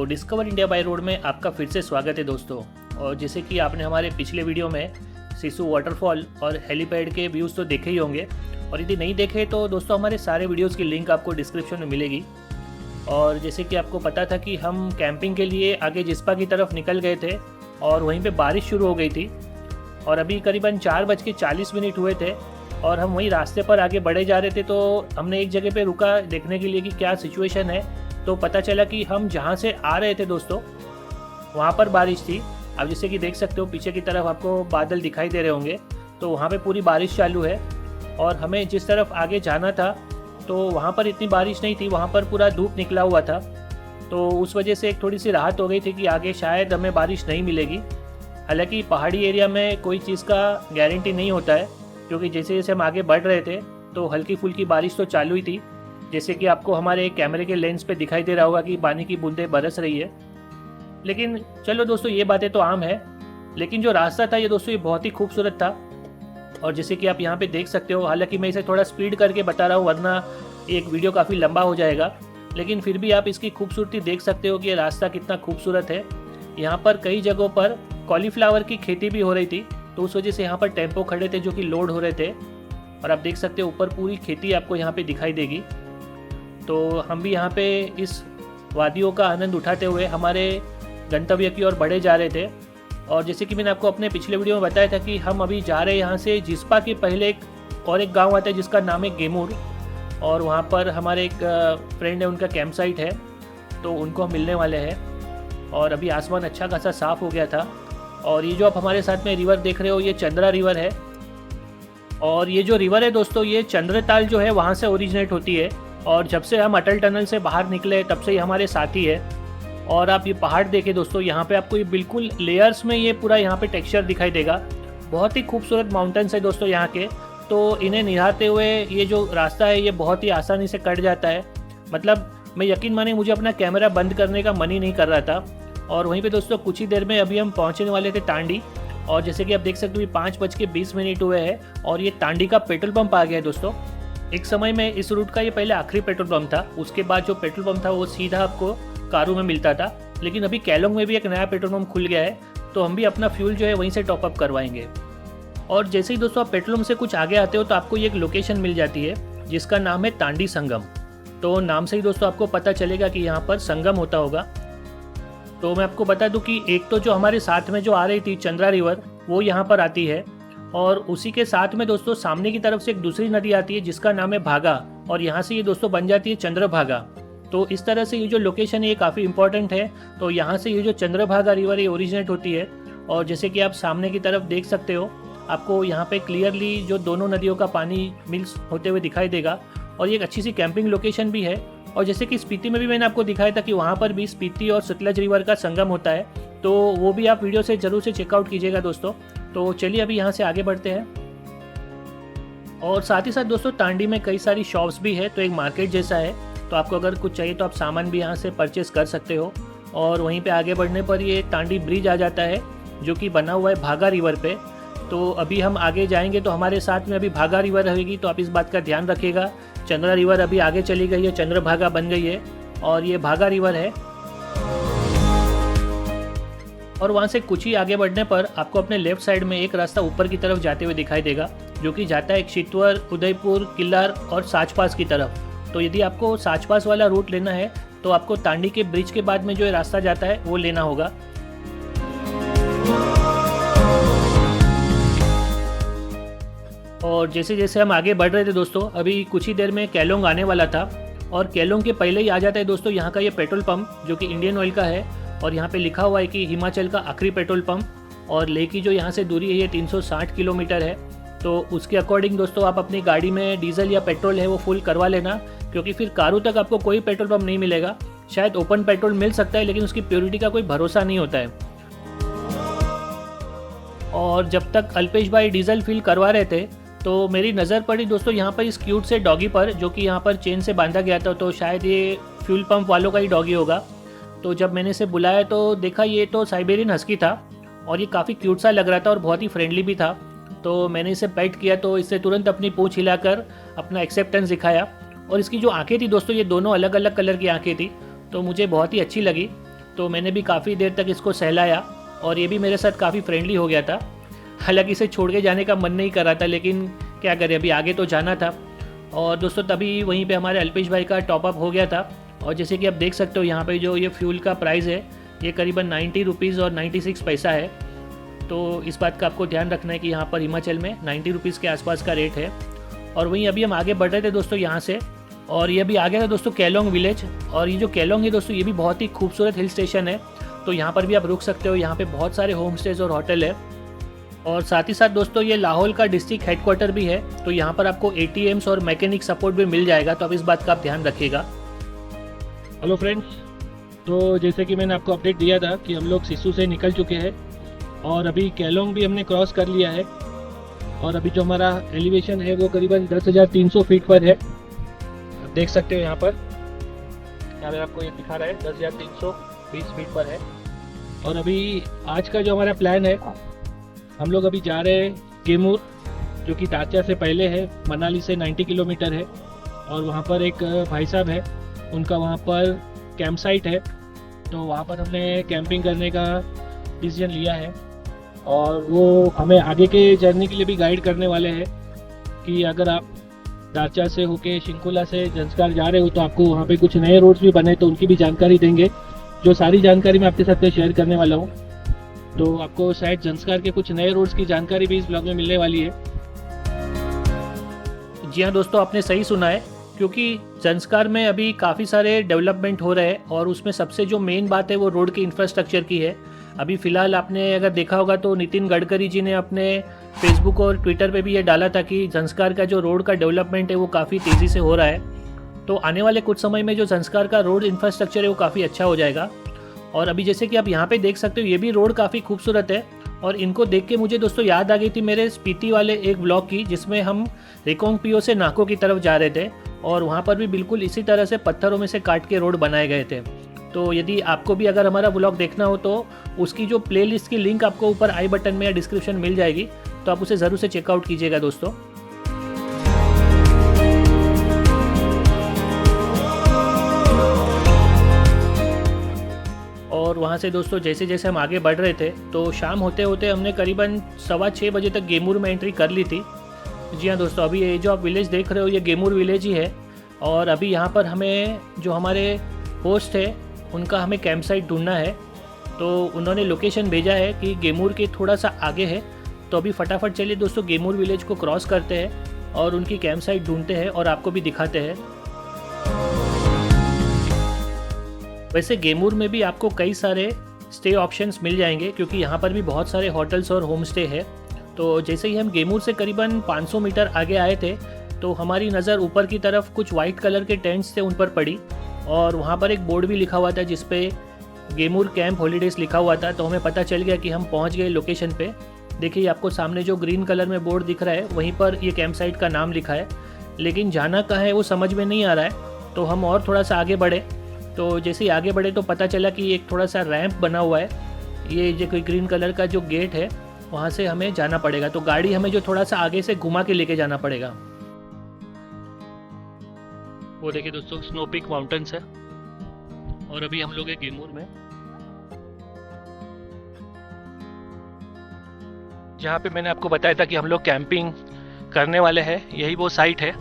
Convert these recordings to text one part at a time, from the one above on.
Discover India by road में आपका फिर से स्वागत है दोस्तों। और जैसे कि आपने हमारे पिछले वीडियो में सिसु वाटरफॉल और हेलीपैड के व्यूज़ तो देखे ही होंगे, और यदि नहीं देखे तो दोस्तों हमारे सारे वीडियोस की लिंक आपको डिस्क्रिप्शन में मिलेगी। और जैसे कि आपको पता था कि हम कैंपिंग के लिए आगे जिस्पा की तरफ निकल गए थे और वहीं पे बारिश शुरू हो गई थी, और अभी करीबन 4:40 हुए थे और हम वहीं रास्ते पर आगे बढ़े जा रहे थे। तो हमने एक जगह पे रुका देखने के लिए कि क्या सिचुएशन है। तो पता चला कि हम जहाँ से आ रहे थे दोस्तों वहाँ पर बारिश थी। अब जैसे कि देख सकते हो पीछे की तरफ आपको बादल दिखाई दे रहे होंगे, तो वहाँ पे पूरी बारिश चालू है। और हमें जिस तरफ आगे जाना था तो वहाँ पर इतनी बारिश नहीं थी, वहाँ पर पूरा धूप निकला हुआ था। तो उस वजह से एक थोड़ी सी राहत हो गई थी कि आगे शायद हमें बारिश नहीं मिलेगी। हालांकि पहाड़ी एरिया में कोई चीज़ का गारंटी नहीं होता है, क्योंकि जैसे जैसे हम आगे बढ़ रहे थे तो हल्की फुल्की बारिश तो चालू ही थी। जैसे कि आपको हमारे कैमरे के लेंस पे दिखाई दे रहा होगा कि पानी की बूंदें बरस रही है। लेकिन चलो दोस्तों, ये बातें तो आम है। लेकिन जो रास्ता था ये दोस्तों ये बहुत ही खूबसूरत था। और जैसे कि आप यहाँ पे देख सकते हो, हालांकि मैं इसे थोड़ा स्पीड करके बता रहा हूँ वरना एक वीडियो काफ़ी लंबा हो जाएगा, लेकिन फिर भी आप इसकी खूबसूरती देख सकते हो कि ये रास्ता कितना खूबसूरत है। यहाँ पर कई जगहों पर कॉलीफ्लावर की खेती भी हो रही थी, तो उस वजह से यहाँ पर टेम्पो खड़े थे जो कि लोड हो रहे थे। और आप देख सकते हो ऊपर पूरी खेती आपको यहाँ पे दिखाई देगी। तो हम भी यहाँ पे इस वादियों का आनंद उठाते हुए हमारे गंतव्य की ओर बढ़े जा रहे थे। और जैसे कि मैंने आपको अपने पिछले वीडियो में बताया था कि हम अभी जा रहे हैं यहाँ से जिस्पा के पहले एक गांव आता है जिसका नाम है गेमूर, और वहाँ पर हमारे एक फ्रेंड है, उनका कैंप साइट है, तो उनको हम मिलने वाले हैं। और अभी आसमान अच्छा खासा साफ़ हो गया था। और ये जो आप हमारे साथ में रिवर देख रहे हो ये चंद्रा रिवर है। और ये जो रिवर है दोस्तों ये चंद्रताल जो है वहाँ से ओरिजिनेट होती है। और जब से हम अटल टनल से बाहर निकले तब से ये हमारे साथी है। और आप ये पहाड़ देखें दोस्तों, यहाँ पे आपको ये बिल्कुल लेयर्स में ये पूरा यहाँ पे टेक्सचर दिखाई देगा। बहुत ही खूबसूरत माउंटेन्स है दोस्तों यहाँ के। तो इन्हें निहारते हुए ये जो रास्ता है ये बहुत ही आसानी से कट जाता है। मतलब मैं यकीन माने मुझे अपना कैमरा बंद करने का मन ही नहीं कर रहा था। और वहीं पे दोस्तों कुछ ही देर में अभी हम पहुँचने वाले थे टांडी। और जैसे कि आप देख सकते हो 5:20 हुए हैं और ये टांडी का पेट्रोल पंप आ गया है दोस्तों। एक समय में इस रूट का ये पहले आखिरी पेट्रोल पंप था, उसके बाद जो पेट्रोल पंप था वो सीधा आपको कारू में मिलता था। लेकिन अभी केलोंग में भी एक नया पेट्रोल पंप खुल गया है, तो हम भी अपना फ्यूल जो है वहीं से टॉपअप करवाएंगे। और जैसे ही दोस्तों आप पेट्रोल पंप से कुछ आगे आते हो तो आपको ये एक लोकेशन मिल जाती है जिसका नाम है तांडी संगम। तो नाम से ही दोस्तों आपको पता चलेगा कि यहाँ पर संगम होता होगा। तो मैं आपको बता दूं कि एक तो जो हमारे साथ में जो आ रही थी चंद्रा रिवर वो यहाँ पर आती है, और उसी के साथ में दोस्तों सामने की तरफ से एक दूसरी नदी आती है जिसका नाम है भागा, और यहाँ से ये दोस्तों बन जाती है चंद्रभागा। तो इस तरह से ये जो लोकेशन है ये काफ़ी इंपॉर्टेंट है। तो यहाँ से ये जो चंद्रभागा रिवर ये ओरिजिनेट होती है। और जैसे कि आप सामने की तरफ देख सकते हो, आपको यहाँ पे क्लियरली जो दोनों नदियों का पानी मिक्स होते हुए दिखाई देगा। और ये एक अच्छी सी कैंपिंग लोकेशन भी है। और जैसे कि स्पीति में भी मैंने आपको दिखाया था कि वहाँ पर भी स्पीति और सतलज रिवर का संगम होता है, तो वो भी आप वीडियो से ज़रूर से चेकआउट कीजिएगा दोस्तों। तो चलिए अभी यहाँ से आगे बढ़ते हैं। और साथ ही साथ दोस्तों टांडी में कई सारी शॉप्स भी है, तो एक मार्केट जैसा है। तो आपको अगर कुछ चाहिए तो आप सामान भी यहाँ से परचेस कर सकते हो। और वहीं पे आगे बढ़ने पर ये टांडी ब्रिज आ जाता है जो कि बना हुआ है भागा रिवर पे। तो अभी हम आगे जाएंगे तो हमारे साथ में अभी भागा रिवर रहेगी, तो आप इस बात का ध्यान रखिएगा। चंद्रा रिवर अभी आगे चली गई है, चंद्रभागा बन गई है और ये भागा रिवर है। और वहाँ से कुछ ही आगे बढ़ने पर आपको अपने लेफ्ट साइड में एक रास्ता ऊपर की तरफ जाते हुए दिखाई देगा जो कि जाता है चित्तौड़, उदयपुर, किल्लार और साचपास की तरफ। तो यदि आपको साचपास वाला रूट लेना है तो आपको तांडी के ब्रिज के बाद में जो रास्ता जाता है वो लेना होगा। और जैसे जैसे हम आगे बढ़ रहे थे दोस्तों, अभी कुछ ही देर में केलोंग आने वाला था। और केलोंग के पहले ही आ जाता है दोस्तों यहाँ का ये पेट्रोल पंप जो कि इंडियन ऑयल का है। और यहाँ पे लिखा हुआ है कि हिमाचल का आखिरी पेट्रोल पंप। और लेह की जो यहाँ से दूरी है ये 360 किलोमीटर है। तो उसके अकॉर्डिंग दोस्तों आप अपनी गाड़ी में डीजल या पेट्रोल है वो फुल करवा लेना, क्योंकि फिर कारू तक आपको कोई पेट्रोल पंप नहीं मिलेगा। शायद ओपन पेट्रोल मिल सकता है लेकिन उसकी प्योरिटी का कोई भरोसा नहीं होता है। और जब तक अल्पेश भाई डीजल फिल करवा रहे थे तो मेरी नज़र पड़ी दोस्तों यहाँ पर इस क्यूट से डॉगी पर, जो कि यहाँ पर चेन से बांधा गया था। तो शायद ये फ्यूल पंप वालों का ही डॉगी होगा। तो जब मैंने इसे बुलाया तो देखा ये तो साइबेरियन हस्की था और ये काफ़ी क्यूट सा लग रहा था और बहुत ही फ्रेंडली भी था। तो मैंने इसे पेट किया तो इससे तुरंत अपनी पूंछ हिलाकर अपना एक्सेप्टेंस दिखाया। और इसकी जो आंखें थी दोस्तों ये दोनों अलग अलग कलर की आंखें थी, तो मुझे बहुत ही अच्छी लगी। तो मैंने भी काफ़ी देर तक इसको सहलाया और ये भी मेरे साथ काफ़ी फ्रेंडली हो गया था। हालांकि इसे छोड़ के जाने का मन नहीं कर रहा था, लेकिन क्या करें, अभी आगे तो जाना था। और दोस्तों तभी वहीं पे हमारे अल्पेश भाई का टॉपअप हो गया था। और जैसे कि आप देख सकते हो यहाँ पे जो ये फ्यूल का प्राइस है ये करीबन 90 रुपीज़ और 96 पैसा है। तो इस बात का आपको ध्यान रखना है कि यहाँ पर हिमाचल में 90 रुपीज़ के आसपास का रेट है। और वहीं अभी हम आगे बढ़ रहे थे दोस्तों यहाँ से, और ये अभी आ गया था दोस्तों केलोंग विलेज। और ये जो केलोंग है दोस्तों ये भी बहुत ही खूबसूरत हिल स्टेशन है, तो यहाँ पर भी आप रुक सकते हो। यहाँ पे बहुत सारे होम स्टेज और होटल है। और साथ ही साथ दोस्तों ये लाहौल का डिस्ट्रिक्ट हेडक्वार्टर भी है, तो यहाँ पर आपको ATMs और मैकेनिक सपोर्ट भी मिल जाएगा, तो आप इस बात का आप ध्यान रखिएगा। हेलो फ्रेंड्स, तो जैसे कि मैंने आपको अपडेट दिया था कि हम लोग सिसु से निकल चुके हैं और अभी केलोंग भी हमने क्रॉस कर लिया है। और अभी जो हमारा एलिवेशन है वो करीबन 10,300 फीट पर है। आप देख सकते हो यहाँ पर आपको ये दिखा रहा है 10,320 फीट पर है। और अभी आज का जो हमारा प्लान है, हम लोग अभी जा रहे हैं गेमूर, जो कि दारचा से पहले है, मनाली से 90 किलोमीटर है। और वहाँ पर एक भाई साहब है, उनका वहाँ पर कैंप साइट है, तो वहाँ पर हमने कैंपिंग करने का डिसीजन लिया है। और वो हमें आगे के जर्नी के लिए भी गाइड करने वाले हैं कि अगर आप दारचा से होके शिंकुला से जंस्कार जा रहे हो तो आपको वहाँ पे कुछ नए रोड्स भी बने, तो उनकी भी जानकारी देंगे। जो सारी जानकारी मैं आपके साथ शेयर करने वाला हूँ, तो आपको शायद जंस्कार के कुछ नए रोड्स की जानकारी भी इस ब्लॉग में मिलने वाली है। जी हाँ दोस्तों, आपने सही सुना है, क्योंकि जंस्कार में अभी काफ़ी सारे डेवलपमेंट हो रहे हैं और उसमें सबसे जो मेन बात है वो रोड की इंफ्रास्ट्रक्चर की है। अभी फ़िलहाल आपने अगर देखा होगा तो नितिन गडकरी जी ने अपने फेसबुक और ट्विटर पे भी ये डाला था कि जंस्कार का जो रोड का डेवलपमेंट है वो काफ़ी तेज़ी से हो रहा है। तो आने वाले कुछ समय में जो जंस्कार का रोड इंफ्रास्ट्रक्चर है वो काफ़ी अच्छा हो जाएगा। और अभी जैसे कि आप यहाँ पे देख सकते हो ये भी रोड काफ़ी खूबसूरत है। और इनको देख के मुझे दोस्तों याद आ गई थी मेरे स्पीति वाले एक ब्लॉग की, जिसमें हम रिकोंगपिओ से नाको की तरफ जा रहे थे और वहाँ पर भी बिल्कुल इसी तरह से पत्थरों में से काट के रोड बनाए गए थे। तो यदि आपको भी अगर हमारा ब्लॉग देखना हो तो उसकी जो प्लेलिस्ट की लिंक आपको ऊपर आई बटन में या डिस्क्रिप्शन मिल जाएगी, तो आप उसे ज़रूर से चेकआउट कीजिएगा दोस्तों। और वहाँ से दोस्तों जैसे जैसे हम आगे बढ़ रहे थे तो शाम होते होते हमने करीबन 6:15 बजे तक गेमूर में एंट्री कर ली थी। जी हाँ दोस्तों, अभी ये जो आप विलेज देख रहे हो ये गेमूर विलेज ही है। और अभी यहाँ पर हमें जो हमारे होस्ट है उनका हमें कैंप साइट ढूंढना है, तो उन्होंने लोकेशन भेजा है कि गेमूर के थोड़ा सा आगे है। तो अभी फटाफट चलिए दोस्तों गेमूर विलेज को क्रॉस करते हैं और उनकी कैंप साइट ढूंढते हैं और आपको भी दिखाते हैं। वैसे गेमूर में भी आपको कई सारे स्टे ऑप्शंस मिल जाएंगे, क्योंकि यहाँ पर भी बहुत सारे होटल्स और होम स्टे है। तो जैसे ही हम गेमूर से करीबन 500 मीटर आगे आए थे तो हमारी नज़र ऊपर की तरफ कुछ वाइट कलर के टेंट्स थे उन पर पड़ी, और वहाँ पर एक बोर्ड भी लिखा हुआ था जिस पे गेमूर कैंप हॉलीडेज़ लिखा हुआ था। तो हमें पता चल गया कि हम पहुँच गए लोकेशन पे। देखिए आपको सामने जो ग्रीन कलर में बोर्ड दिख रहा है वहीं पर ये कैंप साइट का नाम लिखा है, लेकिन जाना कहाँ है वो समझ में नहीं आ रहा है। तो हम और थोड़ा सा आगे बढ़े, तो जैसे ही आगे बढ़े तो पता चला कि एक थोड़ा सा रैंप बना हुआ है। ये जो कोई ग्रीन कलर का जो गेट है वहाँ से हमें जाना पड़ेगा, तो गाड़ी हमें जो थोड़ा सा आगे से घुमा के लेके जाना पड़ेगा। वो देखिए दोस्तों स्नो पीक माउंटेन्स है और अभी हम लोग हैं गेमूर में, जहाँ पे मैंने आपको बताया था कि हम लोग कैंपिंग करने वाले हैं। यही वो साइट है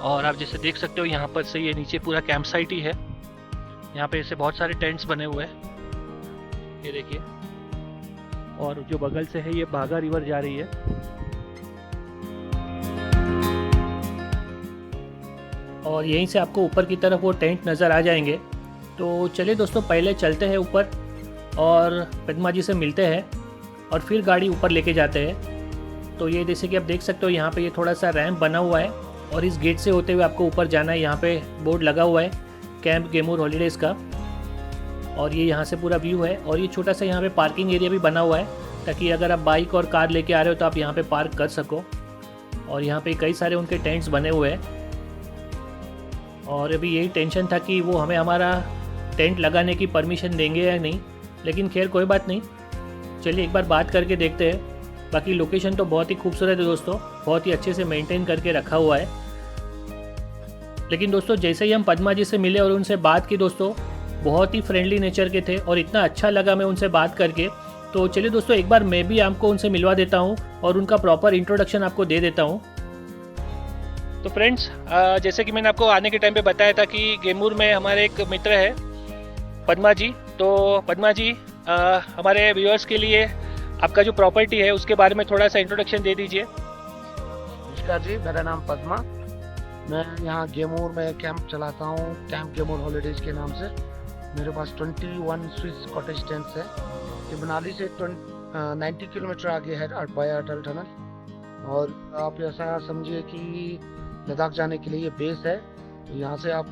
और आप जैसे देख सकते हो यहाँ पर से ये नीचे पूरा कैंप साइट ही है। यहाँ पे ऐसे बहुत सारे टेंट्स बने हुए हैं, ये देखिए। और जो बगल से है ये बागा रिवर जा रही है। और यहीं से आपको ऊपर की तरफ वो टेंट नज़र आ जाएंगे। तो चलिए दोस्तों पहले चलते हैं ऊपर और पद्मा जी से मिलते हैं और फिर गाड़ी ऊपर लेके जाते हैं। तो ये जैसे कि आप देख सकते हो यहाँ पे ये थोड़ा सा रैंप बना हुआ है और इस गेट से होते हुए आपको ऊपर जाना है। यहाँ पे बोर्ड लगा हुआ है कैंप गेमूर हॉलीडेज़ का, और ये यहाँ से पूरा व्यू है। और ये छोटा सा यहाँ पे पार्किंग एरिया भी बना हुआ है, ताकि अगर आप बाइक और कार लेके आ रहे हो तो आप यहाँ पे पार्क कर सको। और यहाँ पे कई सारे उनके टेंट्स बने हुए हैं। और अभी यही टेंशन था कि वो हमें हमारा टेंट लगाने की परमिशन देंगे या नहीं, लेकिन खैर कोई बात नहीं, चलिए एक बार बात करके देखते हैं। बाकी लोकेशन तो बहुत ही खूबसूरत है दोस्तों, बहुत ही अच्छे से मेंटेन करके रखा हुआ है। लेकिन दोस्तों जैसे ही हम पद्मा जी से मिले और उनसे बात की दोस्तों, बहुत ही फ्रेंडली नेचर के थे और इतना अच्छा लगा मैं उनसे बात करके। तो चलिए दोस्तों, एक बार मैं भी आपको उनसे मिलवा देता हूँ और उनका प्रॉपर इंट्रोडक्शन आपको दे देता हूँ। तो फ्रेंड्स, जैसे कि मैंने आपको आने के टाइम पे बताया था कि गेमूर में हमारे एक मित्र है पद्मा जी। तो पद्मा जी, हमारे व्यूअर्स के लिए आपका जो प्रॉपर्टी है उसके बारे में थोड़ा सा इंट्रोडक्शन दे दीजिए। नमस्कार जी, मेरा नाम पद्मा। मैं यहाँ गेमूर में कैंप चलाता हूँ, कैंप गेमूर हॉलीडेज के नाम से। मेरे पास 21 स्विस कॉटेज टेंट्स है। ये मनाली से 90 किलोमीटर आगे है बाया अटल टनल। और आप ऐसा समझिए कि लद्दाख जाने के लिए ये बेस है। तो यहाँ से आप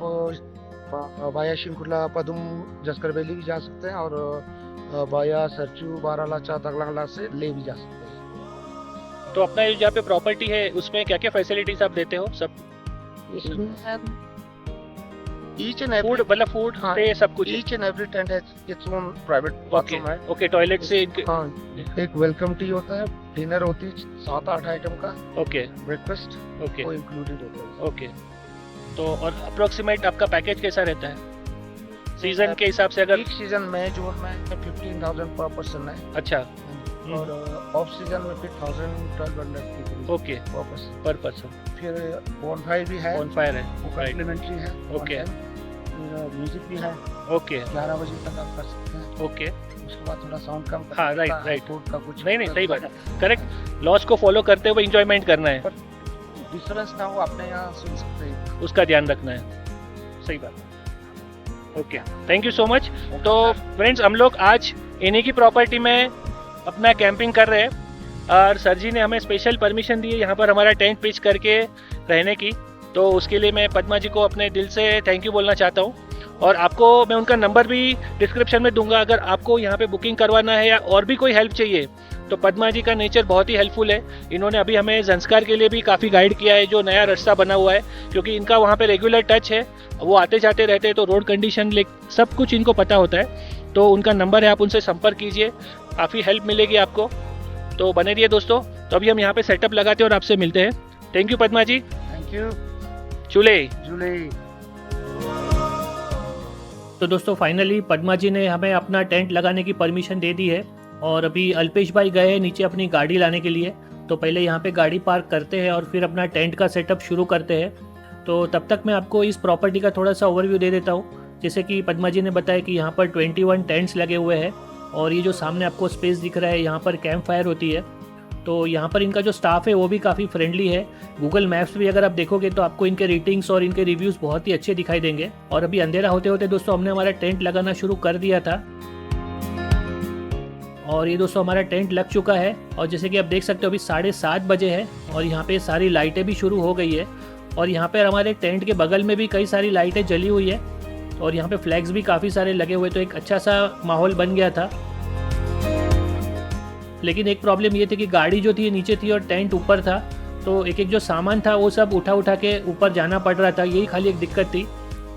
बाया शिंकुला पदुम जस्कर वैली भी जा सकते हैं और बाया सरचू बारालाचा तगलांगला से ले भी जा सकते हैं। तो अपना ये जहाँ पे प्रॉपर्टी है उसमें क्या क्या फैसिलिटीज आप देते हो? सब ईच एंड एवरी फूड, मतलब फूड पे सब कुछ? Each and every tent has its own private bathroom है। ओके, टॉयलेट से हाँ, एक वेलकम टी होता है, डिनर होती है 7-8 आइटम का। ओके, ब्रेकफास्ट ओके, वो इंक्लूडेड होता है। ओके। तो और अप्रोक्सीमेट आपका पैकेज कैसा रहता है सीजन के हिसाब से? अगर पीक सीजन में जून में 15,000 पर पर्सन है। अच्छा, और ऑफ सीजन में फिर 1,000-1,200 ओके, पर पर्सन। फिर बोनफायर भी है, बोनफायर है, वो कॉम्प्लीमेंट्री है। ओके, म्यूजिक भी है, ओके, 11 बजे तक आप कर सकते हैं। ओके। उसके बाद थोड़ा साउंड कम कर हाँ, सकते हैं, राइट। फूड का कुछ नहीं, सही बात है, करेक्ट। लॉस को फॉलो करते हुए इंजॉयमेंट करना है, डिस्टर्बेंस ना हो, अपने यहाँ सुन सकते हैं, उसका ध्यान रखना है। सही बात है। Okay, thank you so much. तो फ्रेंड्स, हम लोग आज इन्हीं की प्रॉपर्टी में अपना कैंपिंग कर रहे हैं और सर जी ने हमें स्पेशल परमिशन दी है यहाँ पर हमारा टेंट पिच करके रहने की। तो उसके लिए मैं पद्मा जी को अपने दिल से थैंक यू बोलना चाहता हूँ। और आपको मैं उनका नंबर भी डिस्क्रिप्शन में दूंगा। अगर आपको यहाँ पे बुकिंग करवाना है या और भी कोई हेल्प चाहिए तो पद्मा जी का नेचर बहुत ही हेल्पफुल है। इन्होंने अभी हमें ज़ंस्कार के लिए भी काफ़ी गाइड किया है, जो नया रास्ता बना हुआ है, क्योंकि इनका वहाँ पे रेगुलर टच है, वो आते जाते रहते हैं, तो रोड कंडीशन सब कुछ इनको पता होता है। तो उनका नंबर है, आप उनसे संपर्क कीजिए, काफ़ी हेल्प मिलेगी आपको। तो बने रहिए दोस्तों। तो अभी हम यहाँ पे सेटअप लगाते हैं और आपसे मिलते हैं। Thank you Padma ji. Thank you. चूले। तो दोस्तों, फाइनली पद्मा जी ने हमें अपना टेंट लगाने की परमिशन दे दी है और अभी अल्पेश भाई गए हैं नीचे अपनी गाड़ी लाने के लिए। तो पहले यहाँ पे गाड़ी पार्क करते हैं और फिर अपना टेंट का सेटअप शुरू करते हैं। तो तब तक मैं आपको इस प्रॉपर्टी का थोड़ा सा ओवरव्यू दे देता हूँ। जैसे कि पद्मा जी ने बताया कि यहाँ पर 21 टेंट्स लगे हुए हैं और ये जो सामने आपको स्पेस दिख रहा है, यहाँ पर कैंप फायर होती है। तो यहाँ पर इनका जो स्टाफ है वो भी काफ़ी फ्रेंडली है। गूगल मैप्स भी अगर आप देखोगे तो आपको इनके रेटिंग्स और इनके रिव्यूज़ बहुत ही अच्छे दिखाई देंगे। और अभी अंधेरा होते होते दोस्तों हमने हमारा टेंट लगाना शुरू कर दिया था और ये दोस्तों हमारा टेंट लग चुका है। और जैसे कि आप देख सकते हो अभी 7:30 बजे है और यहाँ पे सारी लाइटें भी शुरू हो गई है। और यहाँ पर हमारे टेंट के बगल में भी कई सारी लाइटें जली हुई है और यहाँ पे फ्लैग्स भी काफ़ी सारे लगे हुए, तो एक अच्छा सा माहौल बन गया था। लेकिन एक प्रॉब्लम ये थी कि गाड़ी जो थी नीचे थी और टेंट ऊपर था, तो एक जो सामान था वो सब उठा के ऊपर जाना पड़ रहा था। यही खाली एक दिक्कत थी,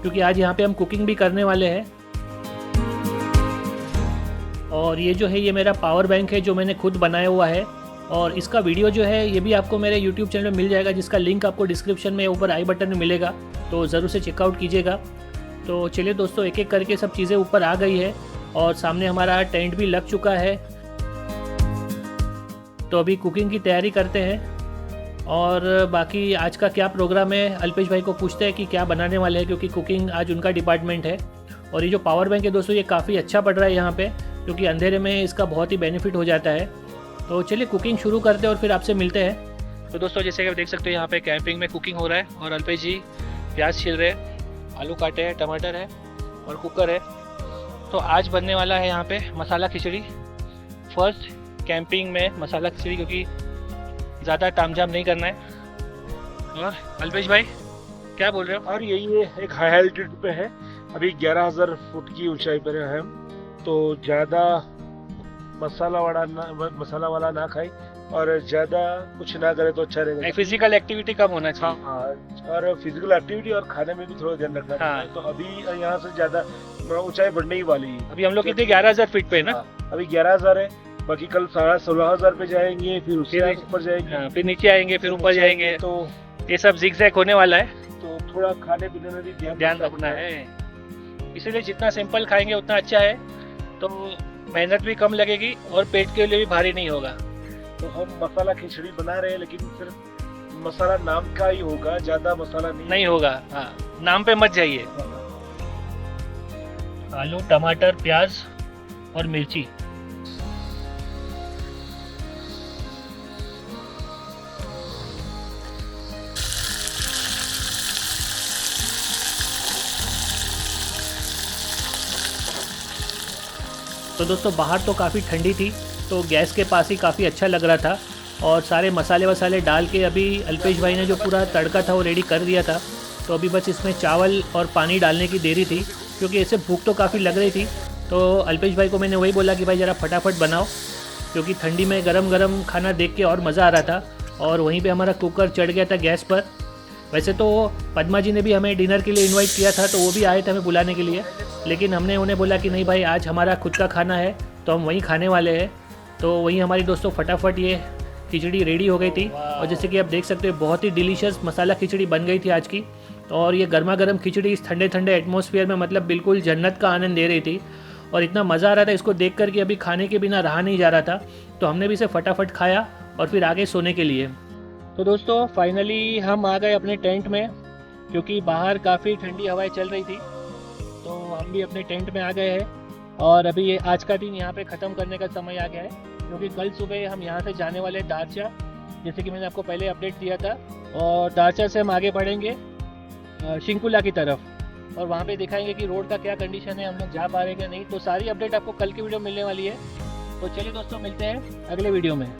क्योंकि आज यहाँ पे हम कुकिंग भी करने वाले हैं। और ये जो है ये मेरा पावर बैंक है जो मैंने खुद बनाया हुआ है और इसका वीडियो जो है ये भी आपको मेरे यूट्यूब चैनल में मिल जाएगा, जिसका लिंक आपको डिस्क्रिप्शन में ऊपर आई बटन में मिलेगा, तो ज़रूर से चेकआउट कीजिएगा। तो चलिए दोस्तों, एक एक करके सब चीज़ें ऊपर आ गई है और सामने हमारा टेंट भी लग चुका है। तो अभी कुकिंग की तैयारी करते हैं और बाकी आज का क्या प्रोग्राम है अल्पेश भाई को पूछते हैं कि क्या बनाने वाले हैं, क्योंकि कुकिंग आज उनका डिपार्टमेंट है। और ये जो पावर बैंक है दोस्तों ये काफ़ी अच्छा पड़ रहा है यहाँ पे, क्योंकि अंधेरे में इसका बहुत ही बेनिफिट हो जाता है। तो चलिए कुकिंग शुरू करते हैं और फिर आपसे मिलते हैं। तो दोस्तों, जैसे कि आप देख सकते हो यहाँ पे कैंपिंग में कुकिंग हो रहा है और अल्पेश जी प्याज छील रहे हैं, आलू काटे हैं, टमाटर है और कुकर है। तो आज बनने वाला है यहाँ पे मसाला खिचड़ी। फर्स्ट कैंपिंग में मसाला खिचड़ी, क्योंकि ज़्यादा तामझाम नहीं करना है। और अल्पेश भाई क्या बोल रहे हो? और यही है, एक हाई एल्टीट्यूड पे है, अभी 11,000 फुट की ऊंचाई पर है हम, तो ज़्यादा मसाला वाला ना खाए और ज़्यादा कुछ ना करे तो अच्छा रहेगा। फिजिकल एक्टिविटी कम होना चाहिए। हाँ, और फिजिकल एक्टिविटी और खाने में भी थोड़ा ध्यान रखना हाँ। तो अभी यहाँ से ज़्यादा ऊंचाई बढ़ने ही वाली है। अभी हम लोग कितने 11,000 फीट पे है ना? हाँ, अभी 11,000 है, बाकी कल 16,500 पे जाएंगे, फिर उससे ऊपर जाएंगे। हाँ, फिर नीचे आएंगे, फिर ऊपर जाएंगे। तो ये सब जिगजैग होने वाला है, तो थोड़ा खाने पीने में भी ध्यान रखना है। इसीलिए जितना सिंपल खाएंगे उतना अच्छा है, तो मेहनत भी कम लगेगी और पेट के लिए भी भारी नहीं होगा। तो हम मसाला खिचड़ी बना रहे हैं, लेकिन सिर्फ मसाला नाम का ही होगा, ज़्यादा मसाला नहीं होगा। हाँ, नाम पे मत जाइए। आलू, टमाटर, प्याज और मिर्ची। तो दोस्तों बाहर तो काफ़ी ठंडी थी, तो गैस के पास ही काफ़ी अच्छा लग रहा था और सारे मसाले वसाले डाल के अभी अल्पेश भाई ने जो पूरा तड़का था वो रेडी कर दिया था। तो अभी बस इसमें चावल और पानी डालने की देरी थी, क्योंकि ऐसे भूख तो काफ़ी लग रही थी। तो अल्पेश भाई को मैंने वही बोला कि भाई ज़रा फटाफट बनाओ, क्योंकि ठंडी में गरम गरम खाना देख के और मज़ा आ रहा था। और वहीं पे हमारा कुकर चढ़ गया था गैस पर। वैसे तो पद्मा जी ने भी हमें डिनर के लिए इनवाइट किया था, तो वो भी आए थे हमें बुलाने के लिए, लेकिन हमने उन्हें बोला कि नहीं भाई, आज हमारा खुद का खाना है तो हम वहीं खाने वाले हैं। तो वहीं हमारी दोस्तों फटाफट ये खिचड़ी रेडी हो गई थी, और जैसे कि आप देख सकते हो बहुत ही डिलीशियस मसाला खिचड़ी बन गई थी आज की। और ये गर्मा गर्म खिचड़ी इस ठंडे ठंडे एटमॉस्फेयर में मतलब बिल्कुल जन्नत का आनंद दे रही थी, और इतना मज़ा आ रहा था इसको देख कर कि अभी खाने के बिना रहा नहीं जा रहा था। तो हमने भी इसे फटाफट खाया और फिर आगे सोने के लिए। तो दोस्तों फाइनली हम आ गए अपने टेंट में, क्योंकि बाहर काफ़ी ठंडी हवाएं चल रही थी, तो हम भी अपने टेंट में आ गए हैं। और अभी ये आज का दिन यहाँ पे ख़त्म करने का समय आ गया है, क्योंकि कल सुबह हम यहाँ से जाने वाले दारचा, जैसे कि मैंने आपको पहले अपडेट दिया था। और दारचा से हम आगे बढ़ेंगे शिंकुला की तरफ, और वहाँ पे दिखाएंगे कि रोड का क्या कंडीशन है, हम लोग जा पा रहे हैं क्या नहीं। तो सारी अपडेट आपको कल की वीडियो मिलने वाली है। तो चलिए दोस्तों, मिलते हैं अगले वीडियो में।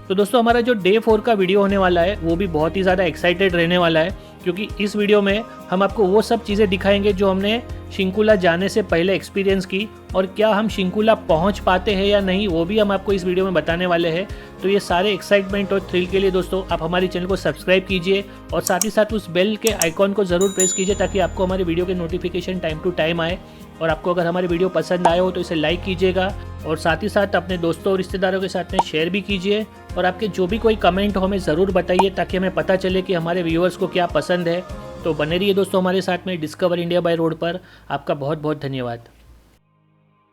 तो दोस्तों हमारा जो डे 4 का वीडियो होने वाला है वो भी बहुत ही ज़्यादा एक्साइटेड रहने वाला है, क्योंकि इस वीडियो में हम आपको वो सब चीज़ें दिखाएंगे जो हमने शिंकुला जाने से पहले एक्सपीरियंस की, और क्या हम शिंकुला पहुंच पाते हैं या नहीं वो भी हम आपको इस वीडियो में बताने वाले हैं। तो ये सारे एक्साइटमेंट और थ्रिल के लिए दोस्तों आप हमारे चैनल को सब्सक्राइब कीजिए, और साथ ही साथ उस बेल के आइकॉन को ज़रूर प्रेस कीजिए, ताकि आपको हमारे वीडियो के नोटिफिकेशन टाइम टू टाइम आए। और आपको अगर हमारी वीडियो पसंद आए हो तो इसे लाइक कीजिएगा, और साथ ही साथ अपने दोस्तों और रिश्तेदारों के साथ में शेयर भी कीजिए। और आपके जो भी कोई कमेंट हो हमें ज़रूर बताइए, ताकि हमें पता चले कि हमारे व्यूअर्स को क्या पसंद है। तो बने रहिए दोस्तों हमारे साथ में डिस्कवर इंडिया बाय रोड पर। आपका बहुत बहुत धन्यवाद।